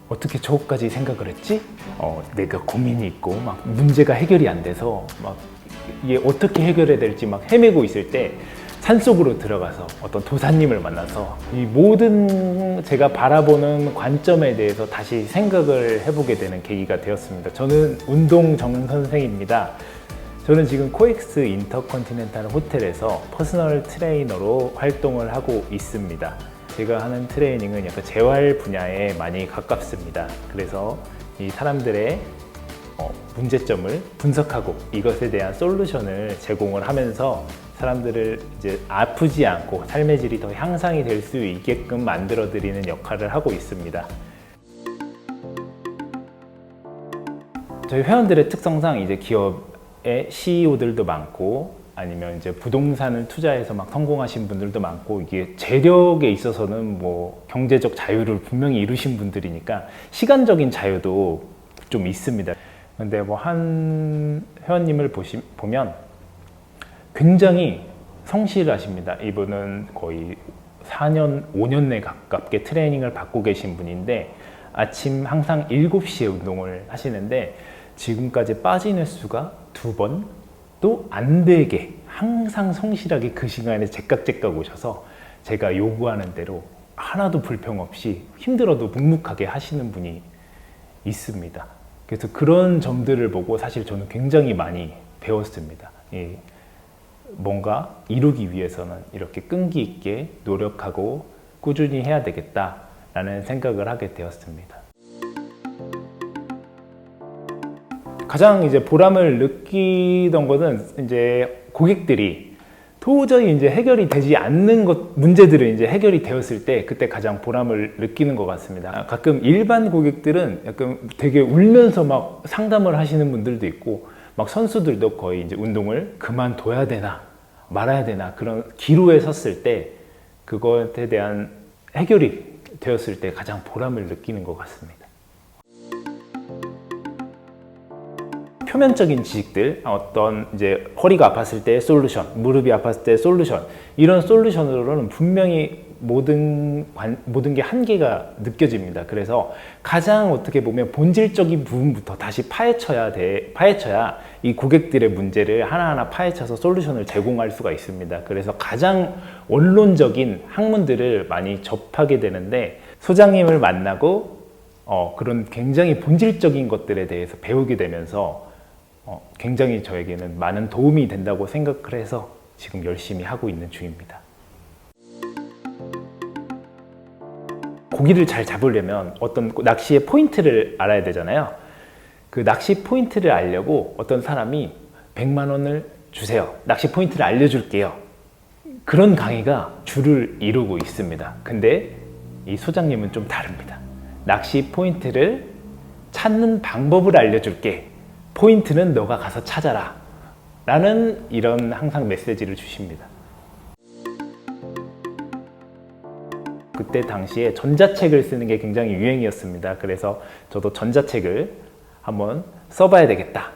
어떻게 저것까지 생각을 했지? 내가 고민이 있고 막 문제가 해결이 안 돼서 막 이게 어떻게 해결해야 될지 막 헤매고 있을 때 산속으로 들어가서 어떤 도사님을 만나서 이 모든 제가 바라보는 관점에 대해서 다시 생각을 해보게 되는 계기가 되었습니다. 저는 운동 정선생입니다. 저는 지금 코엑스 인터컨티넨탈 호텔에서 퍼스널 트레이너로 활동을 하고 있습니다. 제가 하는 트레이닝은 약간 재활 분야에 많이 가깝습니다. 그래서 이 사람들의 문제점을 분석하고 이것에 대한 솔루션을 제공을 하면서 사람들을 이제 아프지 않고 삶의 질이 더 향상이 될 수 있게끔 만들어 드리는 역할을 하고 있습니다. 저희 회원들의 특성상 이제 기업의 CEO들도 많고 아니면 이제 부동산을 투자해서 막 성공하신 분들도 많고 이게 재력에 있어서는 뭐 경제적 자유를 분명히 이루신 분들이니까 시간적인 자유도 좀 있습니다. 근데 뭐 한 회원님을 보면 굉장히 성실하십니다. 이분은 거의 4년, 5년에 가깝게 트레이닝을 받고 계신 분인데 아침 항상 7시에 운동을 하시는데 지금까지 빠진 횟수가 2번 또 안 되게 항상 성실하게 그 시간에 제깍제깍 오셔서 제가 요구하는 대로 하나도 불평 없이 힘들어도 묵묵하게 하시는 분이 있습니다. 그래서 그런 점들을 보고 사실 저는 굉장히 많이 배웠습니다. 뭔가 이루기 위해서는 이렇게 끈기 있게 노력하고 꾸준히 해야 되겠다라는 생각을 하게 되었습니다. 가장 이제 보람을 느끼던 것은 이제 고객들이 도저히 이제 해결이 되지 않는 문제들은 이제 해결이 되었을 때 그때 가장 보람을 느끼는 것 같습니다. 가끔 일반 고객들은 약간 되게 울면서 막 상담을 하시는 분들도 있고 막 선수들도 거의 이제 운동을 그만둬야 되나 말아야 되나 그런 기로에 섰을 때 그것에 대한 해결이 되었을 때 가장 보람을 느끼는 것 같습니다. 표면적인 지식들, 어떤 이제 허리가 아팠을 때의 솔루션, 무릎이 아팠을 때의 솔루션, 이런 솔루션으로는 분명히 모든 게 한계가 느껴집니다. 그래서 가장 어떻게 보면 본질적인 부분부터 다시 파헤쳐야 이 고객들의 문제를 하나하나 파헤쳐서 솔루션을 제공할 수가 있습니다. 그래서 가장 원론적인 학문들을 많이 접하게 되는데 소장님을 만나고 그런 굉장히 본질적인 것들에 대해서 배우게 되면서 굉장히 저에게는 많은 도움이 된다고 생각을 해서 지금 열심히 하고 있는 중입니다. 고기를 잘 잡으려면 어떤 낚시의 포인트를 알아야 되잖아요. 그 낚시 포인트를 알려고 어떤 사람이 100만 원을 주세요. 낚시 포인트를 알려줄게요. 그런 강의가 주를 이루고 있습니다. 근데 이 소장님은 좀 다릅니다. 낚시 포인트를 찾는 방법을 알려줄게. 포인트는 너가 가서 찾아라 라는 이런 항상 메시지를 주십니다. 그때 당시에 전자책을 쓰는 게 굉장히 유행이었습니다. 그래서 저도 전자책을 한번 써봐야 되겠다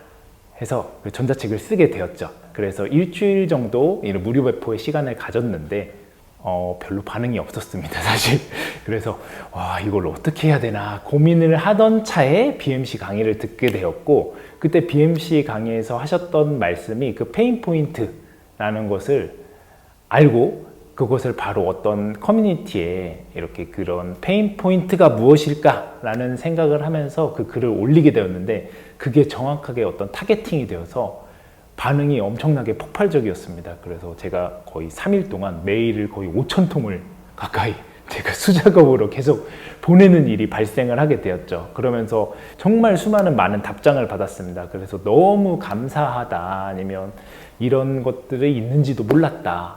해서 그 전자책을 쓰게 되었죠. 그래서 일주일 정도 이런 무료 배포의 시간을 가졌는데 별로 반응이 없었습니다, 사실. 그래서 이걸 어떻게 해야 되나 고민을 하던 차에 BMC 강의를 듣게 되었고 그때 BMC 강의에서 하셨던 말씀이 그 페인 포인트라는 것을 알고 그것을 바로 어떤 커뮤니티에 이렇게 그런 페인 포인트가 무엇일까 라는 생각을 하면서 그 글을 올리게 되었는데 그게 정확하게 어떤 타겟팅이 되어서 반응이 엄청나게 폭발적이었습니다. 그래서 제가 거의 3일 동안 메일을 거의 5,000통을 가까이 제가 수작업으로 계속 보내는 일이 발생을 하게 되었죠. 그러면서 정말 많은 답장을 받았습니다. 그래서 너무 감사하다, 아니면 이런 것들이 있는지도 몰랐다,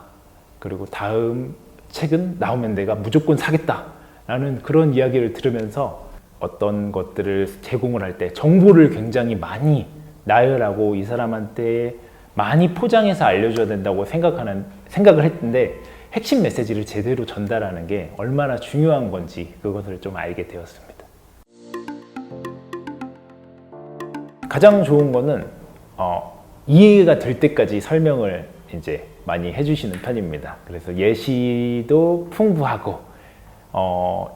그리고 다음 책은 나오면 내가 무조건 사겠다 라는 그런 이야기를 들으면서 어떤 것들을 제공을 할 때 정보를 굉장히 많이 나열하고 이 사람한테 많이 포장해서 알려줘야 된다고 생각을 했는데 핵심 메시지를 제대로 전달하는 게 얼마나 중요한 건지 그것을 좀 알게 되었습니다. 가장 좋은 거는 이해가 될 때까지 설명을 이제 많이 해주시는 편입니다. 그래서 예시도 풍부하고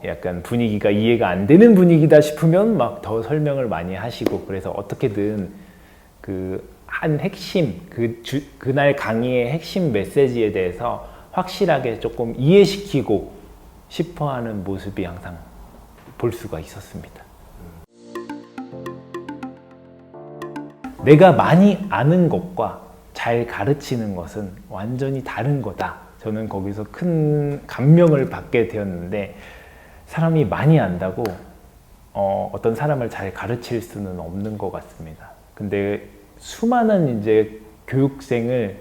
약간 분위기가 이해가 안 되는 분위기다 싶으면 막 더 설명을 많이 하시고, 그래서 어떻게든 한 핵심, 그날 강의의 핵심 메시지에 대해서 확실하게 조금 이해시키고 싶어 하는 모습이 항상 볼 수가 있었습니다. 내가 많이 아는 것과 잘 가르치는 것은 완전히 다른 거다. 저는 거기서 큰 감명을 받게 되었는데, 사람이 많이 안다고 어떤 사람을 잘 가르칠 수는 없는 것 같습니다. 근데 수많은 이제 교육생을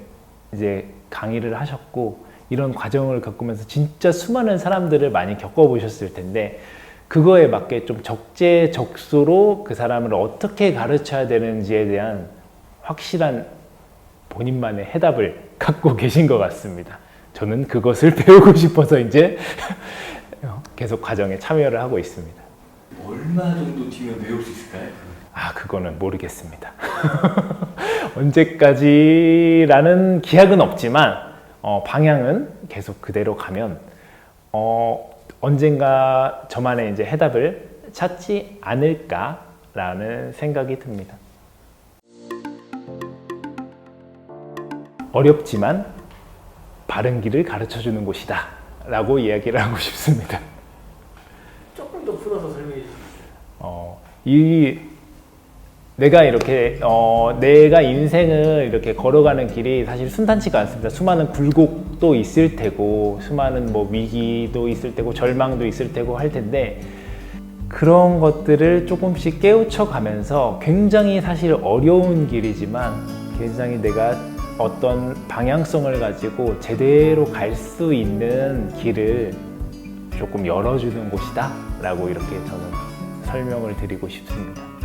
이제 강의를 하셨고, 이런 과정을 겪으면서 진짜 수많은 사람들을 많이 겪어보셨을 텐데, 그거에 맞게 좀 적재적소로 그 사람을 어떻게 가르쳐야 되는지에 대한 확실한 본인만의 해답을 갖고 계신 것 같습니다. 저는 그것을 배우고 싶어서 이제 계속 과정에 참여를 하고 있습니다. 얼마 정도 뒤면 배울 수 있을까요? 그거는 모르겠습니다. 언제까지라는 기약은 없지만 방향은 계속 그대로 가면 언젠가 저만의 이제 해답을 찾지 않을까라는 생각이 듭니다. 어렵지만 바른 길을 가르쳐주는 곳이다 라고 이야기를 하고 싶습니다. 조금 더 풀어서 설명해 주시겠어요? 내가 이렇게 내가 인생을 이렇게 걸어가는 길이 사실 순탄치가 않습니다. 수많은 굴곡도 있을 테고, 수많은 뭐 위기도 있을 테고, 절망도 있을 테고 할 텐데, 그런 것들을 조금씩 깨우쳐 가면서 굉장히 사실 어려운 길이지만 굉장히 내가 어떤 방향성을 가지고 제대로 갈 수 있는 길을 조금 열어주는 곳이다 라고 이렇게 저는 설명을 드리고 싶습니다.